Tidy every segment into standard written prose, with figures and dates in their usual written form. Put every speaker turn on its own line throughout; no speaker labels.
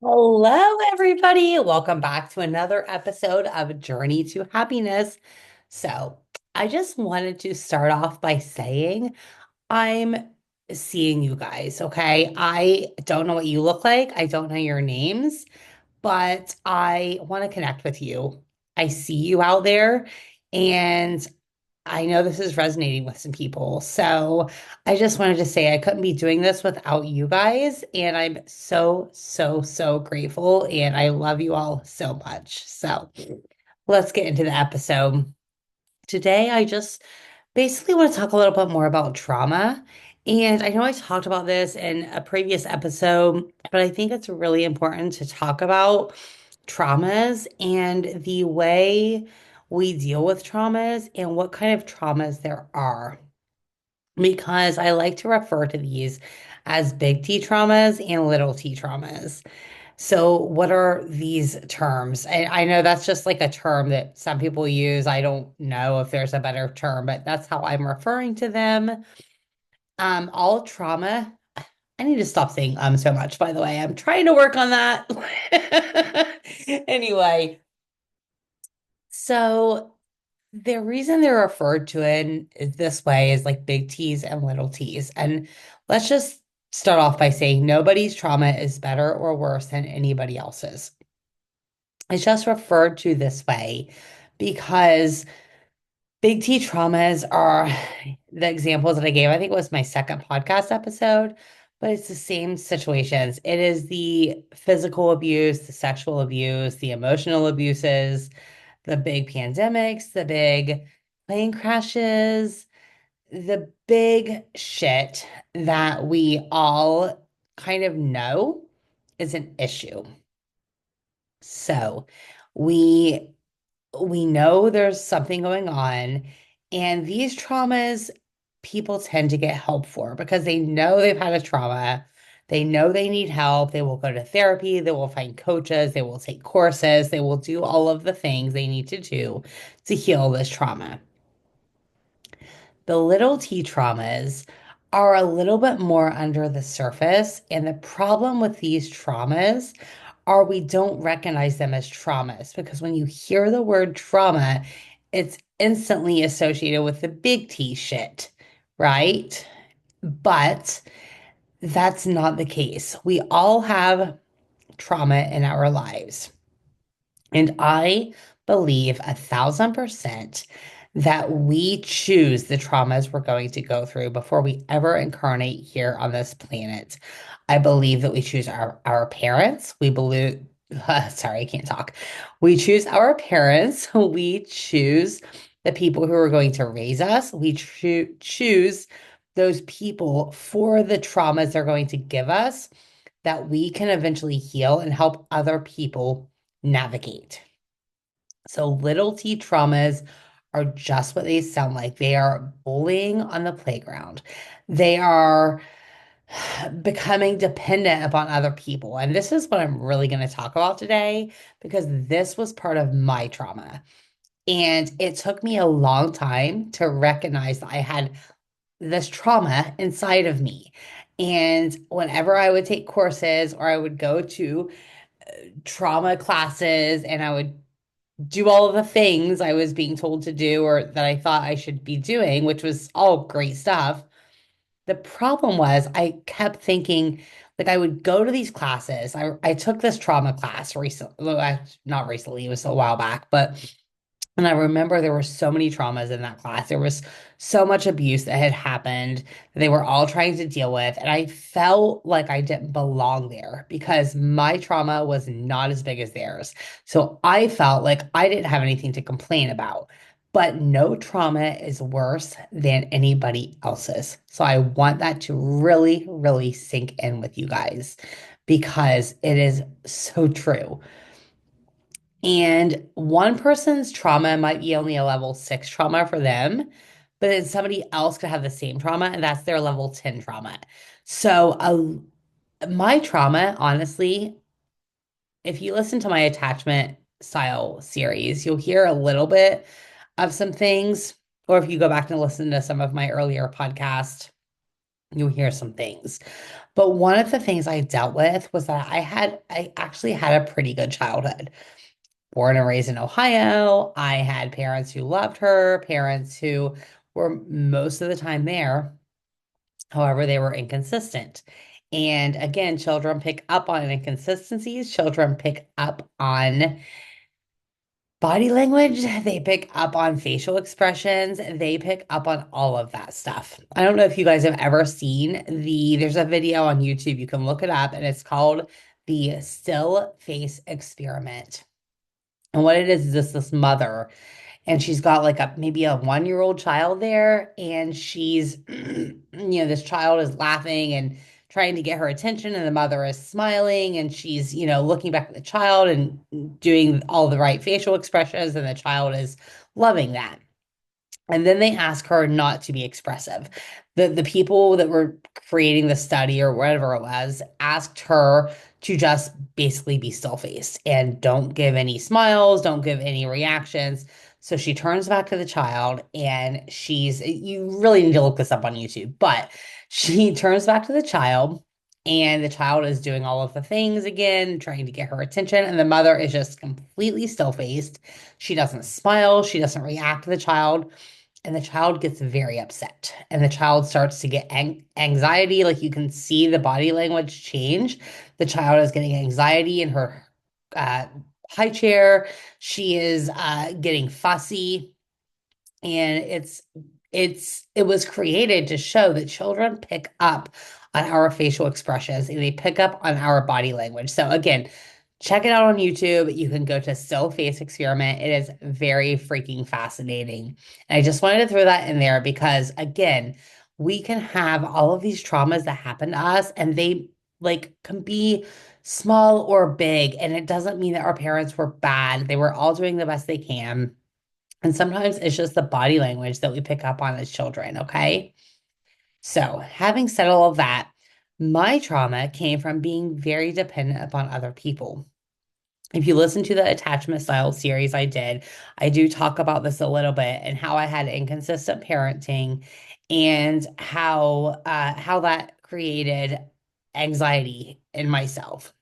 Hello, everybody. Welcome back to another episode of Journey to Happiness. So, I just wanted to start off by saying I'm seeing you guys, okay? I don't know what you look like, I don't know your names, but I want to connect with you. I see you out there, and I know this is resonating with some people. So I just wanted to say I couldn't be doing this without you guys. And I'm so, so, so grateful. And I love you all so much. So let's get into the episode. Today, I just basically want to talk a little bit more about trauma. And I know I talked about this in a previous episode, but I think it's really important to talk about traumas and the way we deal with traumas and what kind of traumas there are. Because I like to refer to these as big T traumas and little t traumas. So, what are these terms? And I know that's just like a term that some people use. I don't know if there's a better term, but that's how I'm referring to them. All trauma. I need to stop saying so much, by the way. I'm trying to work on that. Anyway, so the reason they're referred to it this way is like big T's and little T's. And let's just start off by saying nobody's trauma is better or worse than anybody else's. It's just referred to this way because big T traumas are the examples that I gave. I think it was my second podcast episode, but it's the same situations. It is the physical abuse, the sexual abuse, the emotional abuses, the big pandemics, the big plane crashes, the big shit that we all kind of know is an issue. So we we know there's something going on, and these traumas people tend to get help for because they know they've had a trauma. They know they need help. They will go to therapy. They will find coaches. They will take courses. They will do all of the things they need to do to heal this trauma. The little t traumas are a little bit more under the surface. And the problem with these traumas are we don't recognize them as traumas because when you hear the word trauma, it's instantly associated with the big T shit, right? But that's not the case. We all have trauma in our lives. And I believe 1,000% that we choose the traumas we're going to go through before we ever incarnate here on this planet. I believe that we choose our parents. We believe, sorry, I can't talk. We choose our parents. We choose the people who are going to raise us. We choose those people for the traumas they're going to give us that we can eventually heal and help other people navigate. So little t traumas are just what they sound like. They are bullying on the playground. They are becoming dependent upon other people. And this is what I'm really going to talk about today because this was part of my trauma. And it took me a long time to recognize that I had this trauma inside of me. And whenever I would take courses or I would go to trauma classes and I would do all of the things I was being told to do or that I thought I should be doing, which was all great stuff. The problem was I kept thinking, like I would go to these classes. I took this trauma class recently, well, not recently, it was a while back, but and I remember there were so many traumas in that class. There was so much abuse that had happened that they were all trying to deal with. And I felt like I didn't belong there because my trauma was not as big as theirs. So I felt like I didn't have anything to complain about. But no trauma is worse than anybody else's. So I want that to really, really sink in with you guys because it is so true. And one person's trauma might be only a level 6 trauma for them, but then somebody else could have the same trauma, and that's their level 10 trauma. So, my trauma, honestly, if you listen to my attachment style series, you'll hear a little bit of some things. Or if you go back and listen to some of my earlier podcasts, you'll hear some things. But one of the things I dealt with was that I actually had a pretty good childhood. Born and raised in Ohio, I had parents who loved her, parents who were most of the time there. However, they were inconsistent. And again, children pick up on inconsistencies, children pick up on body language, they pick up on facial expressions, they pick up on all of that stuff. I don't know if you guys have ever seen there's a video on YouTube, you can look it up, and it's called the still face experiment. And what it is this mother, and she's got like a maybe a 1-year old child there, and she's this child is laughing and trying to get her attention, and the mother is smiling, and she's looking back at the child and doing all the right facial expressions, and the child is loving that. And then they ask her not to be expressive. The people that were creating the study or whatever it was asked her to just basically be still faced and don't give any smiles, don't give any reactions. So she turns back to the child, and you really need to look this up on YouTube, but she turns back to the child, and the child is doing all of the things again, trying to get her attention. And the mother is just completely still faced. She doesn't smile, she doesn't react to the child, and the child gets very upset, and the child starts to get anxiety. Like, you can see the body language change. The child is getting anxiety in her uh, high chair. She is getting fussy, and it was created to show that children pick up on our facial expressions, and they pick up on our body language. So again, check it out on YouTube. You can go to Still Face Experiment. It is very freaking fascinating. And I just wanted to throw that in there because, again, we can have all of these traumas that happen to us, and they like can be small or big. And it doesn't mean that our parents were bad. They were all doing the best they can. And sometimes it's just the body language that we pick up on as children, okay? So, having said all of that, my trauma came from being very dependent upon other people. If you listen to the attachment style series I do talk about this a little bit and how I had inconsistent parenting and how that created anxiety in myself.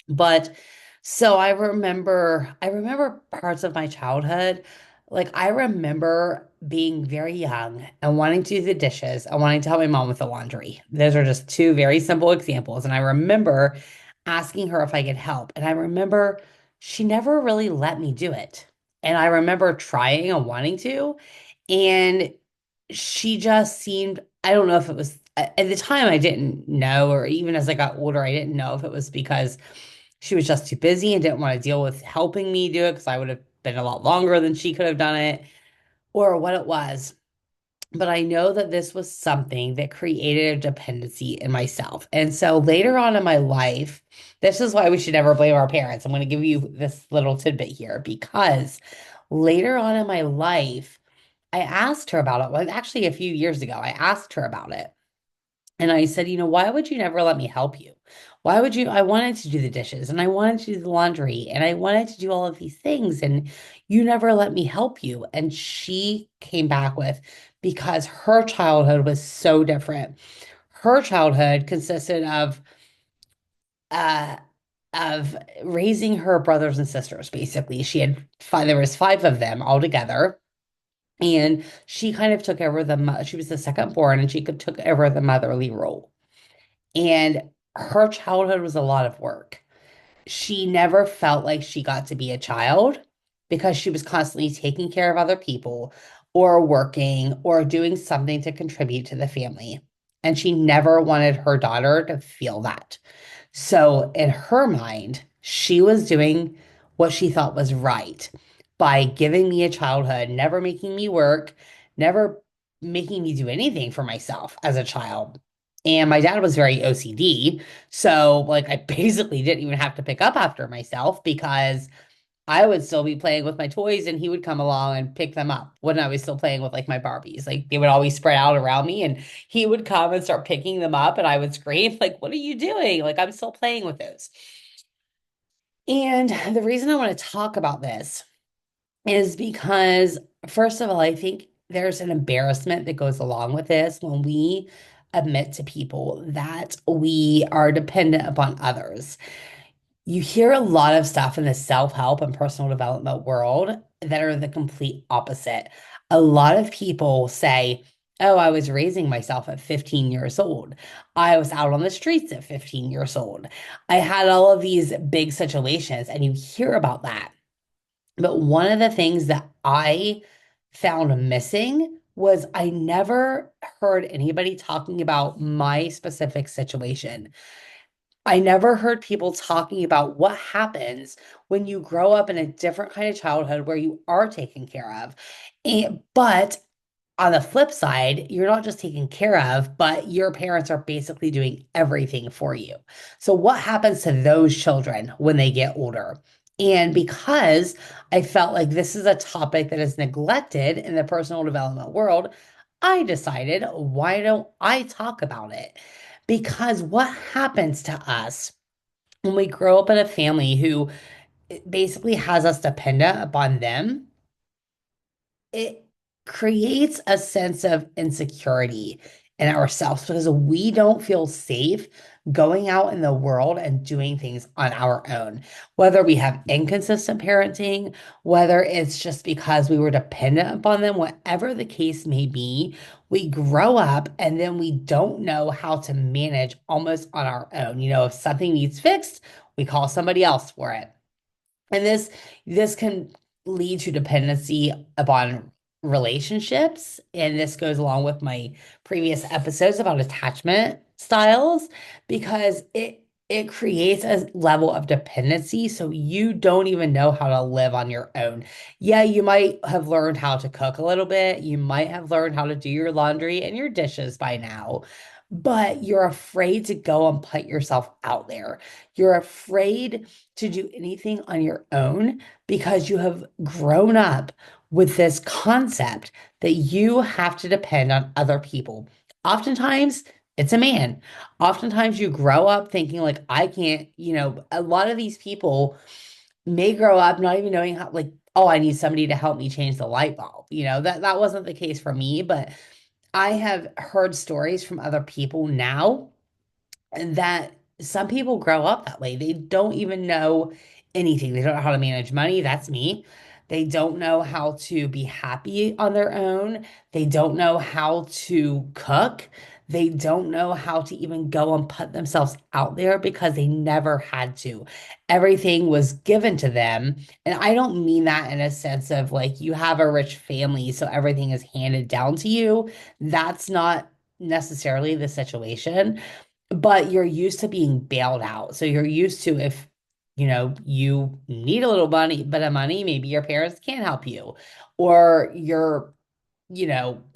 But so I remember parts of my childhood. Like, I remember being very young and wanting to do the dishes and wanting to help my mom with the laundry. Those are just two very simple examples. And I remember asking her if I could help. And I remember she never really let me do it. And I remember trying and wanting to. And she just seemed, I don't know if it was at the time I didn't know, or even as I got older, I didn't know if it was because she was just too busy and didn't want to deal with helping me do it because I would have been a lot longer than she could have done it, or what it was. But I know that this was something that created a dependency in myself. And so later on in my life, this is why we should never blame our parents. I'm going to give you this little tidbit here because later on in my life, I asked her about it. Well, actually, a few years ago, I asked her about it. And I said, why would you never let me help you? Why would you? I wanted to do the dishes, and I wanted to do the laundry, and I wanted to do all of these things, and you never let me help you. And she came back with, because her childhood was so different. Her childhood consisted uh of raising her brothers and sisters, basically. She had five, there was five of them all together. And she kind of took over she was the second born, and she took over the motherly role. And her childhood was a lot of work. She never felt like she got to be a child because she was constantly taking care of other people or working or doing something to contribute to the family. And she never wanted her daughter to feel that. So, in her mind, she was doing what she thought was right by giving me a childhood, never making me work, never making me do anything for myself as a child. And my dad was very OCD. So, like, I basically didn't even have to pick up after myself because I would still be playing with my toys and he would come along and pick them up when I was still playing with like my Barbies. Like, they would always spread out around me, and he would come and start picking them up, and I would scream like, "What are you doing?" Like, I'm still playing with those. And the reason I want to talk about this is because, first of all, I think there's an embarrassment that goes along with this when we admit to people that we are dependent upon others. You hear a lot of stuff in the self-help and personal development world that are the complete opposite. A lot of people say, "Oh, I was raising myself at 15 years old. I was out on the streets at 15 years old. I had all of these big situations," and you hear about that. But one of the things that I found missing was I never heard anybody talking about my specific situation. I never heard people talking about what happens when you grow up in a different kind of childhood where you are taken care of. But on the flip side, you're not just taken care of, but your parents are basically doing everything for you. So, what happens to those children when they get older? And because I felt like this is a topic that is neglected in the personal development world, I decided, why don't I talk about it? Because what happens to us when we grow up in a family who basically has us dependent upon them, it creates a sense of insecurity in ourselves because we don't feel safe going out in the world and doing things on our own. Whether we have inconsistent parenting, whether it's just because we were dependent upon them, whatever the case may be, we grow up and then we don't know how to manage almost on our own. If something needs fixed, we call somebody else for it. And this can lead to dependency upon relationships. And this goes along with my previous episodes about attachment styles because it creates a level of dependency so you don't even know how to live on your own. Yeah, you might have learned how to cook a little bit. You might have learned how to do your laundry and your dishes by now, but you're afraid to go and put yourself out there. You're afraid to do anything on your own because you have grown up with this concept that you have to depend on other people. Oftentimes, it's a man. Oftentimes, you grow up thinking, like, I can't, a lot of these people may grow up not even knowing how, like, oh, I need somebody to help me change the light bulb. That wasn't the case for me, but I have heard stories from other people now and that some people grow up that way. They don't even know anything. They don't know how to manage money. That's me. They don't know how to be happy on their own. They don't know how to cook. They don't know how to even go and put themselves out there because they never had to. Everything was given to them. And I don't mean that in a sense of like you have a rich family, so everything is handed down to you. That's not necessarily the situation, but you're used to being bailed out. So you're used to if you need a little money, but of money, maybe your parents can't help you, or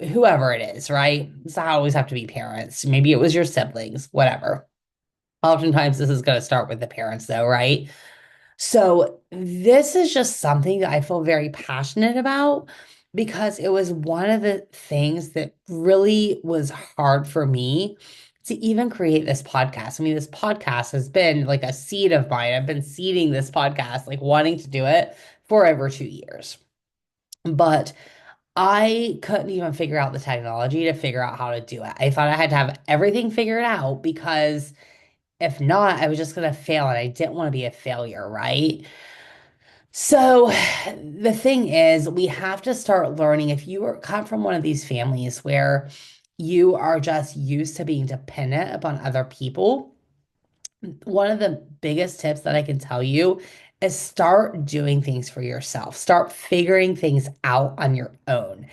whoever it is, right? It's not always have to be parents. Maybe it was your siblings, whatever. Oftentimes this is going to start with the parents though, right? So this is just something that I feel very passionate about because it was one of the things that really was hard for me to even create this podcast. I mean, this podcast has been like a seed of mine. I've been seeding this podcast, like wanting to do it for over 2 years. But I couldn't even figure out the technology to figure out how to do it. I thought I had to have everything figured out because if not, I was just going to fail and I didn't want to be a failure, right? So the thing is, we have to start learning if come from one of these families where you are just used to being dependent upon other people. One of the biggest tips that I can tell you is start doing things for yourself. Start figuring things out on your own.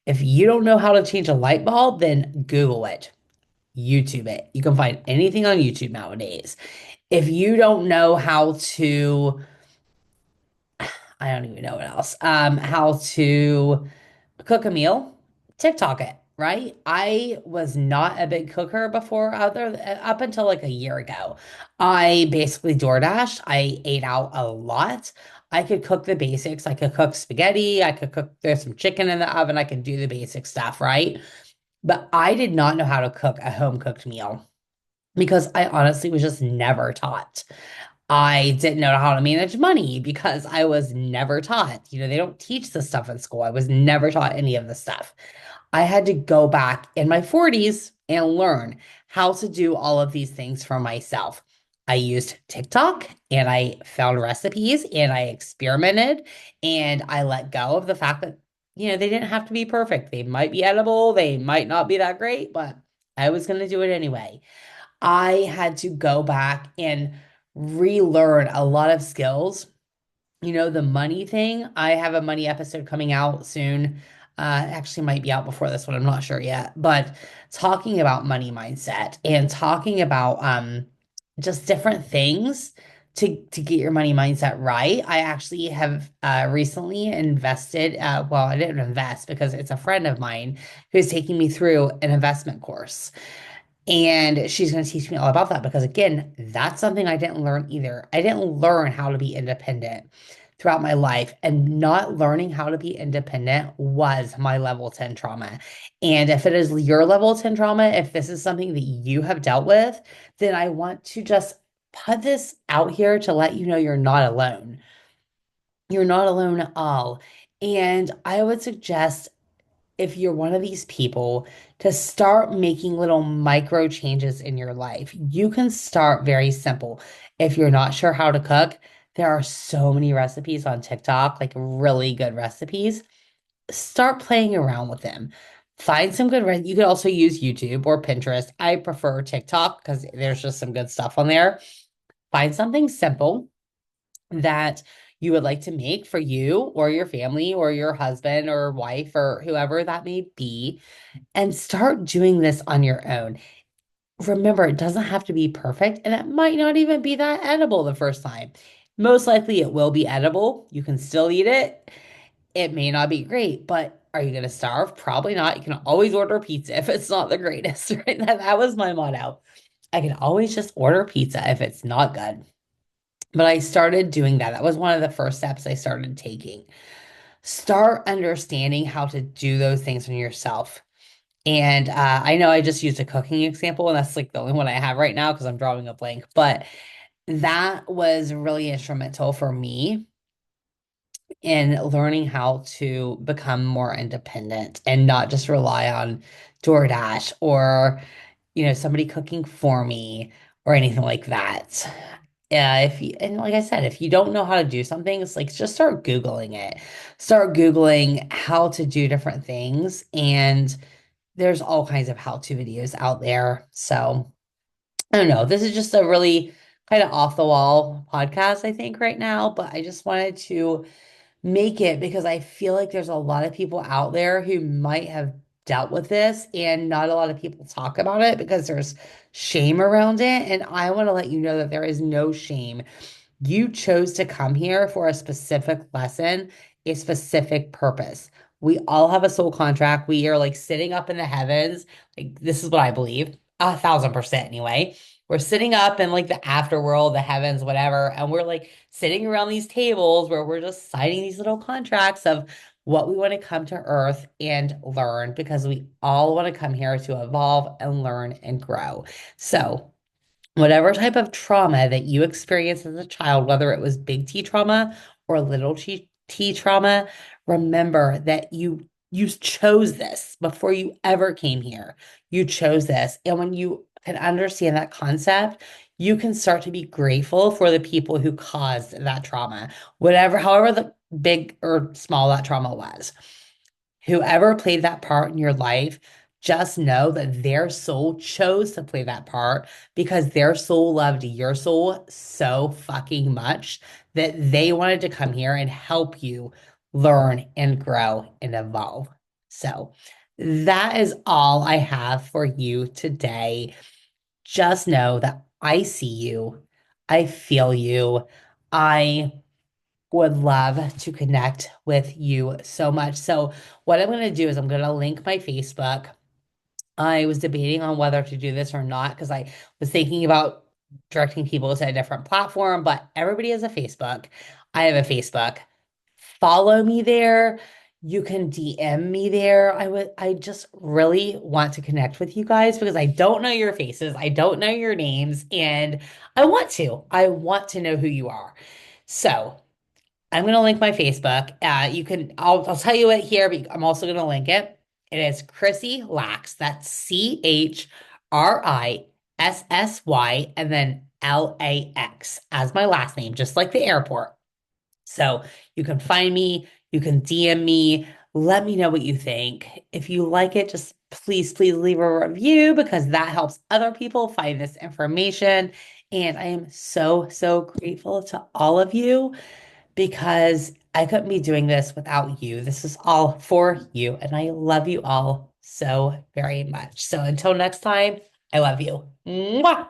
If you don't know how to change a light bulb, then Google it, YouTube it. You can find anything on YouTube nowadays. If you don't know how to, I don't even know what else, how to cook a meal, TikTok it, right? I was not a big cooker before, up until like a year ago. I basically DoorDashed. I ate out a lot. I could cook the basics. I could cook spaghetti. I could cook, there's some chicken in the oven. I could do the basic stuff, right? But I did not know how to cook a home cooked meal because I honestly was just never taught. I didn't know how to manage money because I was never taught. They don't teach this stuff in school. I was never taught any of this stuff. I had to go back in my 40s. and learn how to do all of these things for myself. I used TikTok and I found recipes and I experimented and I let go of the fact that, they didn't have to be perfect. They might be edible, they might not be that great, but I was going to do it anyway. I had to go back and relearn a lot of skills. The money thing, I have a money episode coming out soon. Actually might be out before this one, I'm not sure yet. But talking about money mindset and talking about just different things to get your money mindset right. I actually have recently invested, well, I didn't invest because it's a friend of mine who's taking me through an investment course. And she's going to teach me all about that because, again, that's something I didn't learn either. I didn't learn how to be independent throughout my life, and not learning how to be independent was my level 10 trauma. And if it is your level 10 trauma, if this is something that you have dealt with, then I want to just put this out here to let you know you're not alone. You're not alone at all. And I would suggest, if you're one of these people, to start making little micro changes in your life. You can start very simple. If you're not sure how to cook, there are so many recipes on TikTok, like really good recipes. Start playing around with them. Find some good, you could also use YouTube or Pinterest. I prefer TikTok because there's just some good stuff on there. Find something simple that you would like to make for you or your family or your husband or wife or whoever that may be, and start doing this on your own. Remember, it doesn't have to be perfect, and it might not even be that edible the first time. Most likely, it will be edible. You can still eat it. It may not be great, but are you going to starve? Probably not. You can always order pizza if it's not the greatest, right? That was my motto. I can always just order pizza if it's not good. But I started doing that. That was one of the first steps I started taking. Start understanding how to do those things for yourself. And I know I just used a cooking example, and that's like the only one I have right now because I'm drawing a blank. But that was really instrumental for me in learning how to become more independent and not just rely on DoorDash or, somebody cooking for me or anything like that. If you, and like I said, if you don't know how to do something, it's like just start Googling it. Start Googling how to do different things. And there's all kinds of how-to videos out there. So I don't know. This is just a really kind of off the wall podcast, I think, right now. But I just wanted to make it because I feel like there's a lot of people out there who might have dealt with this, and not a lot of people talk about it because there's shame around it. And I want to let you know that there is no shame. You chose to come here for a specific lesson, a specific purpose. We all have a soul contract. We are like sitting up in the heavens. Like, this is what I believe, 1,000% anyway. We're sitting up in like the afterworld, the heavens, whatever. And we're like sitting around these tables where we're just signing these little contracts of what we want to come to Earth and learn, because we all want to come here to evolve and learn and grow. So, whatever type of trauma that you experienced as a child, whether it was big T trauma or little T trauma, remember that you chose this before you ever came here. You chose this. And when you can understand that concept, you can start to be grateful for the people who caused that trauma, whatever, however the big or small that trauma was. Whoever played that part in your life, just know that their soul chose to play that part because their soul loved your soul so fucking much that they wanted to come here and help you learn and grow and evolve. So that is all I have for you today. Just know that I see you, I feel you. I would love to connect with you so much. So, what I'm going to do is I'm going to link my Facebook. I was debating on whether to do this or not because I was thinking about directing people to a different platform, but everybody has a Facebook. I have a Facebook. Follow me there. You can DM me there. I just really want to connect with you guys because I don't know your faces. I don't know your names, and I want to. I want to know who you are. So, I'm going to link my Facebook. You can, I'll tell you it here, but I'm also going to link it. It is Chrissy Lax. That's Chrisssy and then LAX as my last name, just like the airport. So you can find me, you can DM me, let me know what you think. If you like it, just please leave a review because that helps other people find this information. And I am so grateful to all of you because I couldn't be doing this without you. This is all for you, and I love you all so very much. So until next time, I love you. Mwah!